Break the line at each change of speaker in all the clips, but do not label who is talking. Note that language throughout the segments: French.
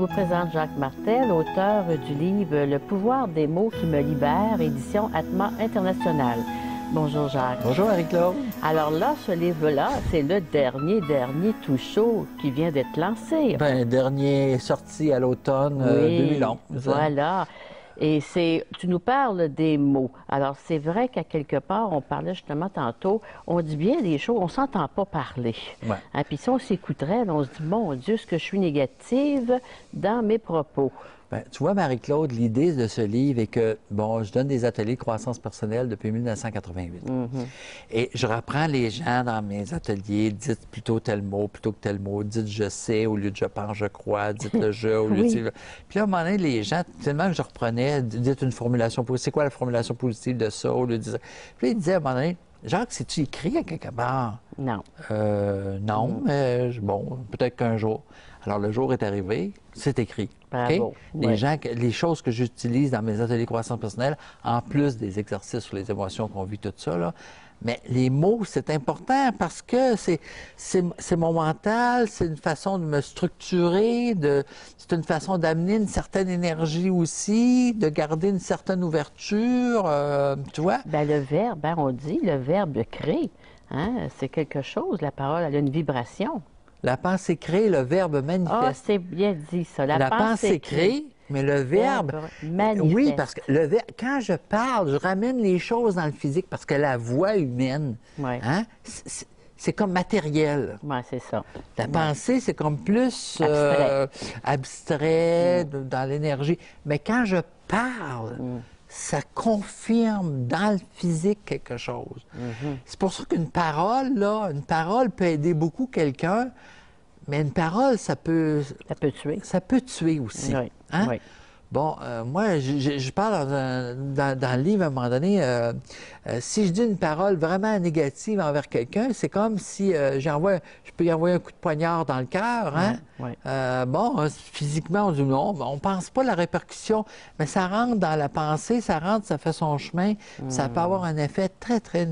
vous présente Jacques Martel, auteur du livre Le pouvoir des mots qui me libère, édition Atma International. Bonjour Jacques.
Bonjour Marie-Claude.
Alors là, ce livre-là, c'est le dernier tout chaud qui vient d'être lancé.
Ben, dernier sorti à l'automne 2011.
Voilà. Et tu nous parles des mots. Alors, c'est vrai qu'à quelque part, on parlait justement tantôt, on dit bien des choses, on ne s'entend pas parler.
Ouais.
Hein, puis si on s'écouterait, on se dit, mon Dieu, est-ce que je suis négative dans mes propos?
Ben, tu vois, Marie-Claude, l'idée de ce livre est que, bon, je donne des ateliers de croissance personnelle depuis 1988. Et je reprends les gens dans mes ateliers, dites plutôt tel mot plutôt que tel mot, dites je sais au lieu de je pense, je crois, dites le je au lieu de... Puis là, à un moment donné, les gens, tellement que je reprenais, dites une formulation positive, c'est quoi la formulation positive de ça au lieu de dire... Puis là, ils disaient à un moment donné, Jacques, si tu écris à quelque part?
Non.
Non, mais bon, peut-être qu'un jour. Alors, le jour est arrivé, c'est écrit.
Bravo.
Okay? Les choses que j'utilise dans mes ateliers de croissance personnelle, en plus des exercices sur les émotions qu'on vit, tout ça, là, mais les mots, c'est important parce que c'est mon mental, c'est une façon de me structurer, c'est une façon d'amener une certaine énergie aussi, de garder une certaine ouverture, tu vois?
Bien, le verbe, hein, on dit, le verbe crée, hein, c'est quelque chose, la parole, elle a une vibration.
La pensée crée, le verbe manifeste.
Ah, c'est bien dit, ça. La
pensée crée, mais le verbe
manifeste.
Oui, parce que quand je parle, je ramène les choses dans le physique parce que la voix humaine, hein, c'est comme matériel.
Oui, c'est ça.
La pensée, c'est comme plus abstrait dans l'énergie. Mais quand je parle, ça confirme dans le physique quelque chose. C'est pour ça qu'une parole, là, une parole peut aider beaucoup quelqu'un, mais une parole, ça peut...
Ça peut tuer.
Ça peut tuer aussi.
Oui.
Hein?
Oui.
Bon, moi, je parle dans le livre, à un moment donné, si je dis une parole vraiment négative envers quelqu'un, c'est comme si je peux y envoyer un coup de poignard dans le cœur. Hein? Bon, physiquement, on dit non, on pense pas la répercussion, mais ça rentre dans la pensée, ça fait son chemin, ça peut avoir un effet très, très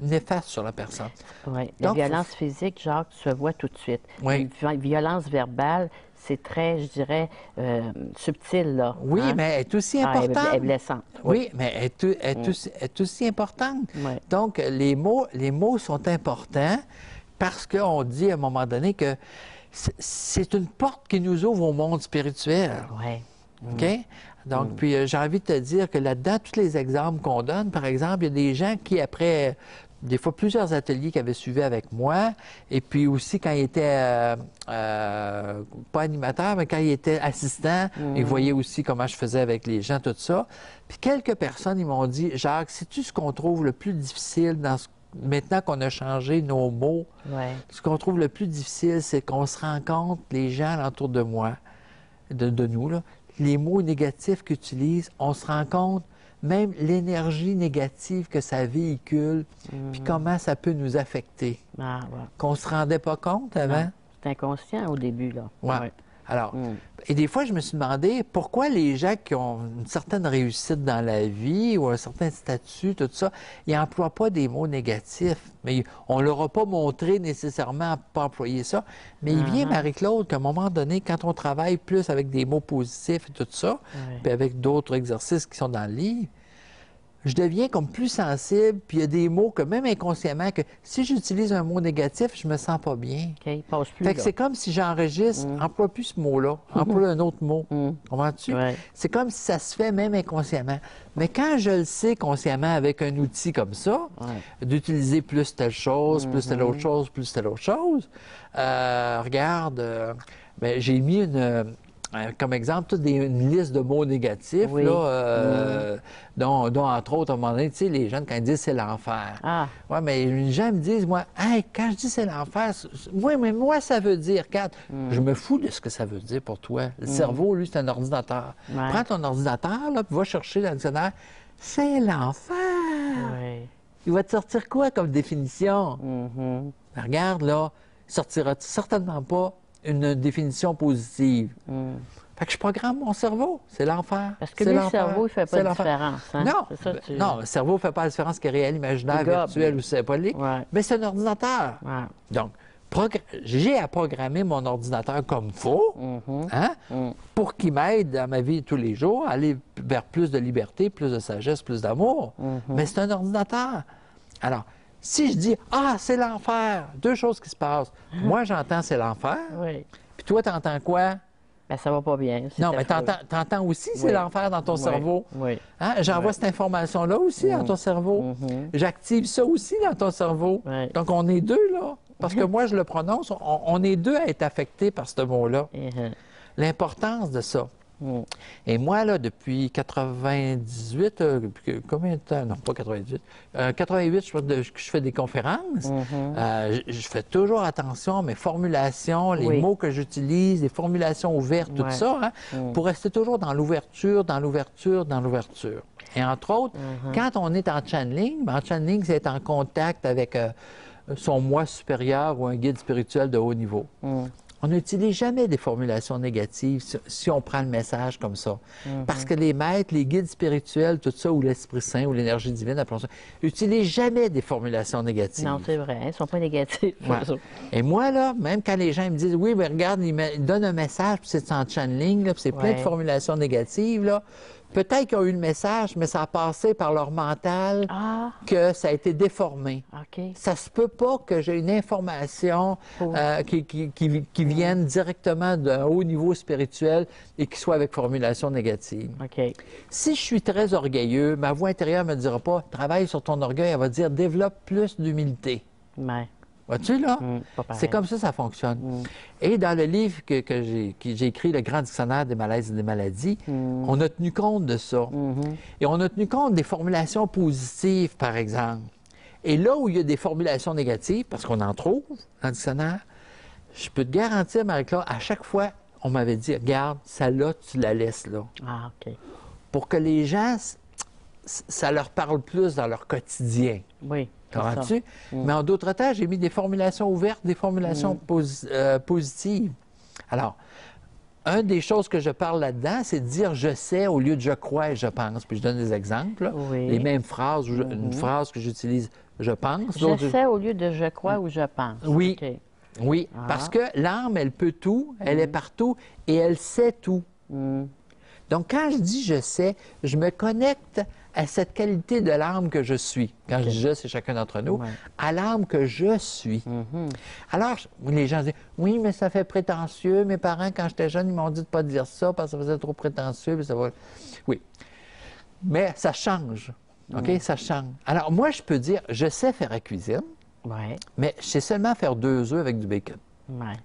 néfaste sur la personne.
Oui, la violence physique, Jacques, se voit tout de suite.
Oui.
La violence verbale, c'est très, je dirais, subtil, là.
Oui, mais elle est aussi importante.
Elle est blessante.
Oui, mais elle est aussi importante.
Oui.
Donc, les mots sont importants parce qu'on dit à un moment donné que c'est une porte qui nous ouvre au monde spirituel.
Oui.
OK? Donc, puis j'ai envie de te dire que là-dedans, tous les exemples qu'on donne, par exemple, il y a des gens qui, après des fois plusieurs ateliers qu'ils avaient suivis avec moi, et puis aussi quand ils étaient, pas animateurs, mais quand ils étaient assistants, ils voyaient aussi comment je faisais avec les gens, tout ça. Puis quelques personnes, ils m'ont dit, Jacques, sais-tu ce qu'on trouve le plus difficile maintenant qu'on a changé nos mots? Ce qu'on trouve le plus difficile, c'est qu'on se rend compte, les gens alentour de moi, de nous, là, les mots négatifs qu'ils utilisent, on se rend compte même l'énergie négative que ça véhicule, puis comment ça peut nous affecter. Qu'on ne se rendait pas compte avant.
C'est inconscient au début, là.
Ouais. Alors, et des fois, je me suis demandé pourquoi les gens qui ont une certaine réussite dans la vie ou un certain statut, tout ça, ils n'emploient pas des mots négatifs. Mais on ne leur a pas montré nécessairement à ne pas employer ça. Mais il vient, Marie-Claude, qu'à un moment donné, quand on travaille plus avec des mots positifs et tout ça, puis avec d'autres exercices qui sont dans le livre, je deviens comme plus sensible, puis il y a des mots que même inconsciemment, que si j'utilise un mot négatif, je me sens pas bien.
OK, il passe plus.
Fait que c'est comme si j'enregistre, emploie plus ce mot-là, emploie un autre mot. Comprends-tu? C'est comme si ça se fait même inconsciemment. Mais quand je le sais consciemment avec un outil comme ça, d'utiliser plus telle chose, plus telle autre chose, plus telle autre chose, regarde, ben, j'ai mis comme exemple, une liste de mots négatifs, là, dont, entre autres, à un moment donné, tu sais, les jeunes, quand ils disent « c'est l'enfer ». Oui, mais les gens me disent, moi, hey, quand je dis « c'est l'enfer », oui, mais moi, ça veut dire, Kat, je me fous de ce que ça veut dire pour toi. Le cerveau, lui, c'est un ordinateur. Prends ton ordinateur, là, puis va chercher dans le dictionnaire « c'est l'enfer ». Il va te sortir quoi comme définition? Ben, regarde, là, il sortira certainement pas une définition positive. Fait que je programme mon cerveau. C'est l'enfer.
Parce que le cerveau, il ne fait pas de différence. Hein?
Non. Non, le cerveau ne fait pas la différence qui est réel, imaginaire, virtuel ou symbolique. Mais c'est un ordinateur. Donc, j'ai à programmer mon ordinateur comme faut, pour qu'il m'aide dans ma vie tous les jours à aller vers plus de liberté, plus de sagesse, plus d'amour. Mais c'est un ordinateur. Alors, si je dis « Ah, c'est l'enfer », deux choses qui se passent. Moi, j'entends « c'est l'enfer
Oui. ».
Puis toi, tu entends quoi?
Ben, ça va pas bien.
Non, mais tu entends aussi « c'est l'enfer » dans ton cerveau.
Oui.
Hein? J'envoie cette information-là aussi dans ton cerveau. J'active ça aussi dans ton cerveau. Donc, on est deux, là. Parce que moi, je le prononce. On est deux à être affectés par ce mot-là. L'importance de ça. Et moi, là, depuis 98, combien de temps? Non, pas 98. 88, je fais des conférences. Je fais toujours attention à mes formulations, les mots que j'utilise, les formulations ouvertes, tout ça, pour rester toujours dans l'ouverture, dans l'ouverture, dans l'ouverture. Et entre autres, quand on est en channeling, c'est être en contact avec son moi supérieur ou un guide spirituel de haut niveau. On n'utilise jamais des formulations négatives si on prend le message comme ça. Parce que les maîtres, les guides spirituels, tout ça, ou l'Esprit Saint, ou l'énergie divine, appelons ça, n'utilisent jamais des formulations négatives.
Non, c'est vrai, ils ne sont pas négatifs.
Et moi, là, même quand les gens me disent « Oui, mais regarde, ils donnent un message, puis c'est en channeling, puis c'est plein de formulations négatives, là. » Peut-être qu'ils ont eu le message, mais ça a passé par leur mental que ça a été déformé. Ça se peut pas que j'ai une information qui vienne directement d'un haut niveau spirituel et qui soit avec formulation négative. Si je suis très orgueilleux, ma voix intérieure me dira pas « Travaille sur ton orgueil », elle va dire « Développe plus d'humilité ». Vois-tu, là? C'est comme ça fonctionne. Et dans le livre que j'ai écrit, Le Grand Dictionnaire des malaises et des maladies, on a tenu compte de ça. Et on a tenu compte des formulations positives, par exemple. Et là où il y a des formulations négatives, parce qu'on en trouve dans le dictionnaire, je peux te garantir, Marie-Claude, à chaque fois, on m'avait dit, regarde, celle-là, tu la laisses là. Pour que les gens, ça leur parle plus dans leur quotidien. Comprends-tu? Mais en d'autres temps, j'ai mis des formulations ouvertes, des formulations positives. Alors, une des choses que je parle là-dedans, c'est de dire « je sais » au lieu de « je crois » et « je pense ». Puis je donne des exemples. Les mêmes phrases, une phrase que j'utilise « je pense ».
Je sais au lieu de « je crois » ou « je pense ».
Oui, parce que l'âme, elle peut tout, elle est partout et elle sait tout. Donc, quand je dis « je sais », je me connecte à cette qualité de l'âme que je suis. Quand je dis « je », c'est chacun d'entre nous, à l'âme que je suis. Alors, les gens disent « oui, mais ça fait prétentieux. Mes parents, quand j'étais jeune, ils m'ont dit de ne pas dire ça parce que ça faisait trop prétentieux. » Puis ça va... Oui. Mais ça change. OK? Ça change. Alors, moi, je peux dire « je sais faire la cuisine, mais je sais seulement faire 2 œufs avec du bacon. »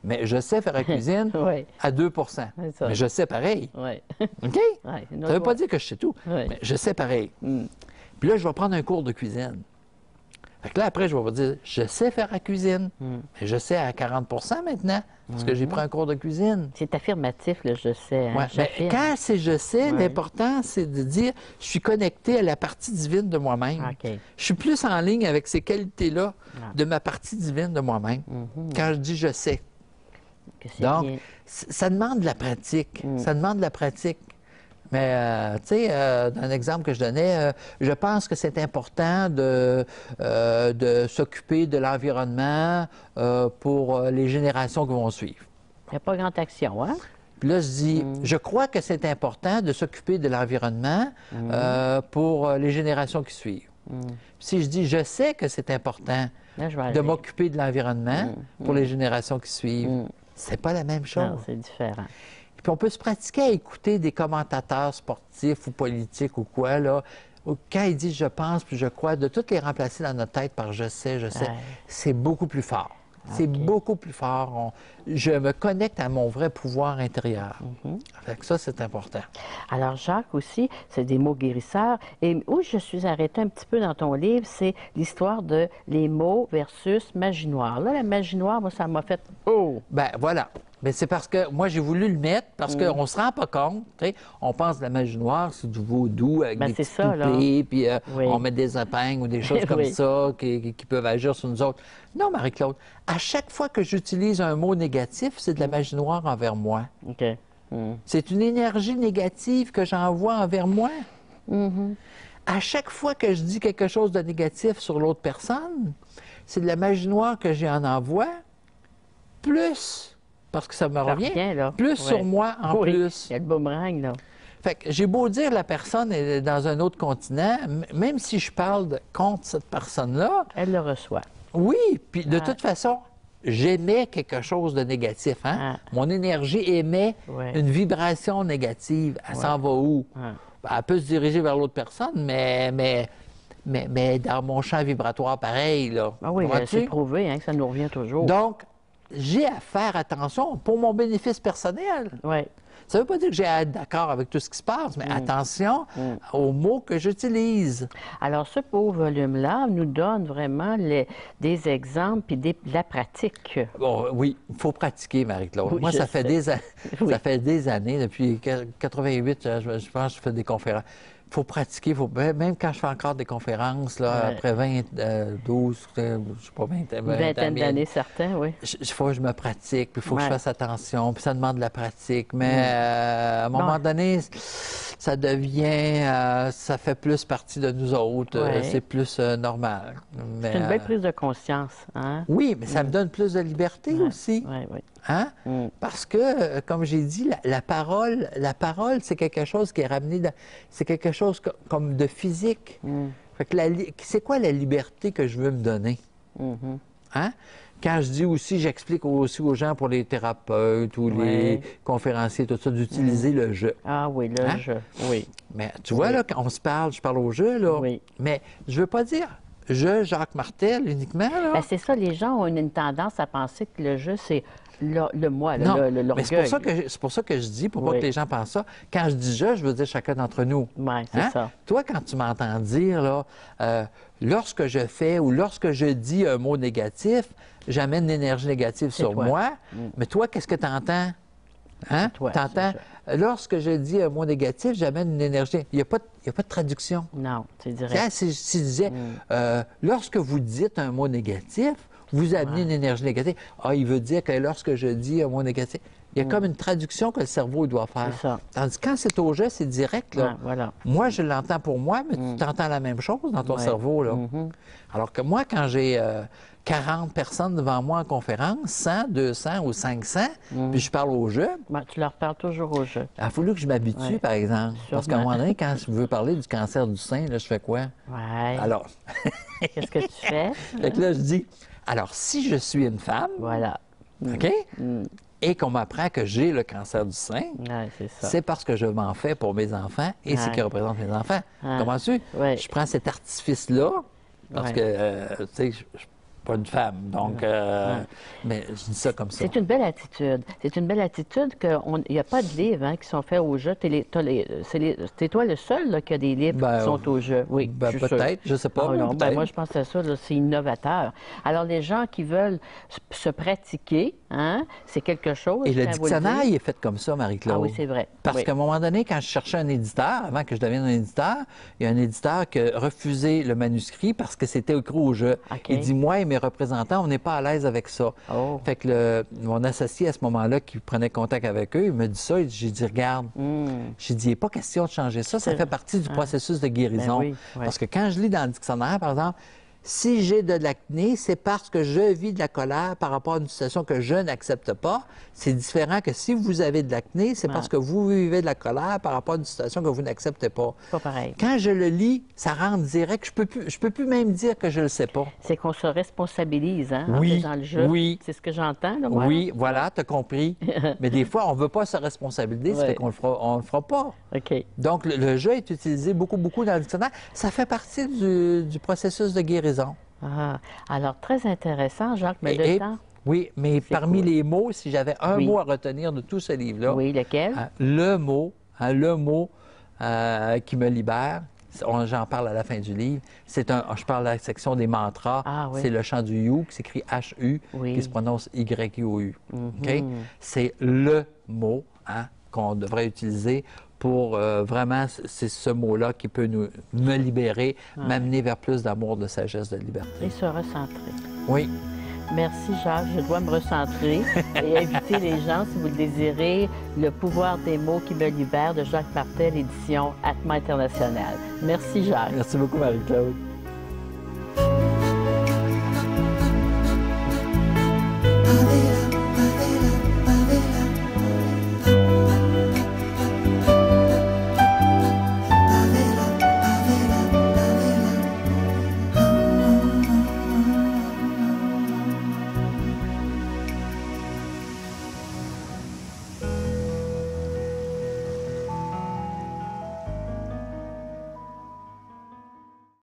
Mais je sais faire la cuisine à 2 mais je sais pareil. OK? Ça ne veut pas dire que je sais tout, mais je sais pareil. Puis là, je vais prendre un cours de cuisine. Fait que là, après, je vais vous dire, je sais faire la cuisine, mais je sais à 40 maintenant, parce que j'ai pris un cours de cuisine.
C'est affirmatif, le « je sais ».
Mais quand c'est « je sais », l'important, c'est de dire, je suis connecté à la partie divine de moi-même. Je suis plus en ligne avec ces qualités-là de ma partie divine de moi-même, quand je dis « je sais ». Donc, ça demande de la pratique. Ça demande de la pratique. Mais, tu sais, dans un exemple que je donnais, je pense que c'est important de s'occuper de l'environnement pour les générations qui vont suivre.
Il n'y a pas grande action, hein?
Puis là, je dis, je crois que c'est important de s'occuper de l'environnement pour les générations qui suivent. Si je dis, je sais que c'est important de m'occuper de l'environnement pour les générations qui suivent, c'est pas la même chose.
Non, c'est différent.
Puis on peut se pratiquer à écouter des commentateurs sportifs ou politiques ou quoi, là. Quand ils disent « je pense » puis « je crois », de toutes les remplacer dans notre tête par « je sais », c'est beaucoup plus fort. C'est beaucoup plus fort. Je me connecte à mon vrai pouvoir intérieur. Fait que ça, c'est important.
Alors, Jacques aussi, c'est des mots guérisseurs. Et où je suis arrêtée un petit peu dans ton livre, c'est l'histoire de les mots versus magie noire. Là, la magie noire, moi, ça m'a fait « oh ». Ben
voilà. Mais c'est parce que moi, j'ai voulu le mettre parce qu'on ne se rend pas compte. On pense que la magie noire, c'est du vaudou avec des petites poupées, puis on met des épingles ou des choses comme ça qui peuvent agir sur nous autres. Non, Marie-Claude, à chaque fois que j'utilise un mot négatif, c'est de la magie noire envers moi. C'est une énergie négative que j'envoie envers moi. À chaque fois que je dis quelque chose de négatif sur l'autre personne, c'est de la magie noire que j'y en envoie. plus, parce que ça me revient,
là.
plus sur moi en plus.
Il y a le boomerang, là.
Fait que j'ai beau dire la personne est dans un autre continent, même si je parle contre cette personne-là...
Elle le reçoit.
Oui, puis de toute façon, j'émets quelque chose de négatif. Hein? Mon énergie émet une vibration négative. Elle s'en va où? Elle peut se diriger vers l'autre personne, mais dans mon champ vibratoire pareil. Là.
Ah oui, c'est prouvé que ça nous revient toujours.
Donc, j'ai à faire attention pour mon bénéfice personnel.
Oui.
Ça ne veut pas dire que j'ai à être d'accord avec tout ce qui se passe, mais attention aux mots que j'utilise.
Alors, ce beau volume-là nous donne vraiment des exemples et de la pratique.
Bon, oui, il faut pratiquer, Marie-Claude.
Oui,
moi, ça fait des années, depuis 88, je pense que je fais des conférences. Il faut pratiquer, même quand je fais encore des conférences, là, après 12, je ne sais pas, 20
Une vingtaine d'années, certains, oui.
Il faut que je me pratique, puis il faut que je fasse attention, puis ça demande de la pratique. Mais à un moment donné, ça devient, ça fait plus partie de nous autres, c'est plus normal.
C'est une belle prise de conscience, hein?
Oui, mais ça me donne plus de liberté aussi.
Oui, oui.
Hein? Parce que, comme j'ai dit, la parole, c'est quelque chose qui est ramené c'est quelque chose comme de physique. Fait que c'est quoi la liberté que je veux me donner? Hein? Quand je dis aussi, j'explique aussi aux gens, pour les thérapeutes ou les conférenciers, tout ça, d'utiliser le jeu.
Ah oui, le jeu, oui.
Mais tu vois, là, quand on se parle, je parle au jeu, là.
Oui.
Mais je veux pas dire Jacques Martel uniquement, là.
Ben, c'est ça, les gens ont une tendance à penser que le jeu, c'est le moi, l'orgueil.
Mais c'est pour ça que je dis, pour pas que les gens pensent ça. Quand je dis je veux dire chacun d'entre nous.
Oui, c'est ça.
Toi, quand tu m'entends dire, là, lorsque je fais ou lorsque je dis un mot négatif, j'amène une énergie négative sur moi. Mais toi, qu'est-ce que tu entends? Hein? Tu entends? Lorsque je dis un mot négatif, j'amène une énergie. Il n'y a pas de traduction.
Non, c'est direct.
Si je disais, lorsque vous dites un mot négatif, vous amenez une énergie négative. Ah, il veut dire que lorsque je dis un mot négatif, il y a comme une traduction que le cerveau doit faire.
C'est ça.
Tandis que quand c'est au jeu, c'est direct. Là.
Voilà.
Moi, je l'entends pour moi, mais tu t'entends la même chose dans ton cerveau. Là. Alors que moi, quand j'ai 40 personnes devant moi en conférence, 100, 200 ou 500, puis je parle au jeu.
Tu leur parles toujours au jeu.
Il a fallu que je m'habitue, par exemple. Parce qu'à un moment donné, quand je veux parler du cancer du sein, là, je fais quoi?
Oui.
Alors.
Qu'est-ce que tu fais?
Fait que là, je dis, alors, si je suis une femme,
voilà.
OK? Et qu'on m'apprend que j'ai le cancer du sein, c'est parce que je m'en fais pour mes enfants et ce qui représente mes enfants. Comprends-tu? Je prends cet artifice-là parce que, tu sais, je pas une femme. Donc, mais je dis ça comme ça.
C'est une belle attitude. C'est une belle attitude qu'il n'y a pas de livres qui sont faits au jeu. C'est toi le seul là, qui a des livres qui sont au jeu. Oui,
peut-être, je ne sais pas.
Moi, je pense à ça, c'est innovateur. Alors, les gens qui veulent se pratiquer, c'est quelque chose.
Et le dictionnaire, il est fait comme ça, Marie-Claude.
Ah oui, c'est vrai.
Parce qu'à un moment donné, quand je cherchais un éditeur, avant que je devienne un éditeur, il y a un éditeur qui a refusé le manuscrit parce que c'était écrit au jeu. Il dit, moi et mes représentants, on n'est pas à l'aise avec ça. Fait que mon associé à ce moment-là, qui prenait contact avec eux, il me dit ça. J'ai dit, regarde, j'ai dit, il n'est pas question de changer ça. Ça fait partie du processus de guérison. Parce que quand je lis dans le dictionnaire, par exemple, si j'ai de l'acné, c'est parce que je vis de la colère par rapport à une situation que je n'accepte pas. C'est différent que si vous avez de l'acné, c'est parce que vous vivez de la colère par rapport à une situation que vous n'acceptez pas.
Pas pareil.
Quand je le lis, ça rentre direct. Je peux plus même dire que je le sais pas.
C'est qu'on se responsabilise, en faisant le jeu.
Oui.
C'est ce que j'entends, là,
moi. Oui, voilà, tu as compris. Mais des fois, on ne veut pas se responsabiliser, ça fait qu'on le fera pas.
OK.
Donc, le jeu est utilisé beaucoup dans le dictionnaire. Ça fait partie du processus de guérison.
Ah, alors, très intéressant, Jacques, mais le temps...
Oui, mais parmi les mots, si j'avais un mot à retenir de tout ce livre-là...
Oui, lequel?
Le mot qui me libère, j'en parle à la fin du livre, je parle de la section des mantras, c'est le chant du You, qui s'écrit H-U, qui se prononce Y-U-O-U. OK? C'est le mot qu'on devrait utiliser pour vraiment, c'est ce mot-là qui peut me libérer, m'amener vers plus d'amour, de sagesse, de liberté.
Et se recentrer.
Oui.
Merci, Jacques. Je dois me recentrer et inviter les gens, si vous le désirez, Le pouvoir des mots qui me libère de Jacques Martel, édition Atma International. Merci, Jacques.
Merci beaucoup, Marie-Claude.